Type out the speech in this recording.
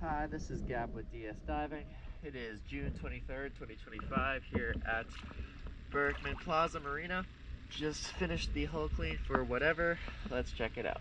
Hi, this is Gab with DS Diving. It is June 23rd, 2025 here at Bergman Plaza Marina. Just finished the hull clean for whatever. Let's check it out.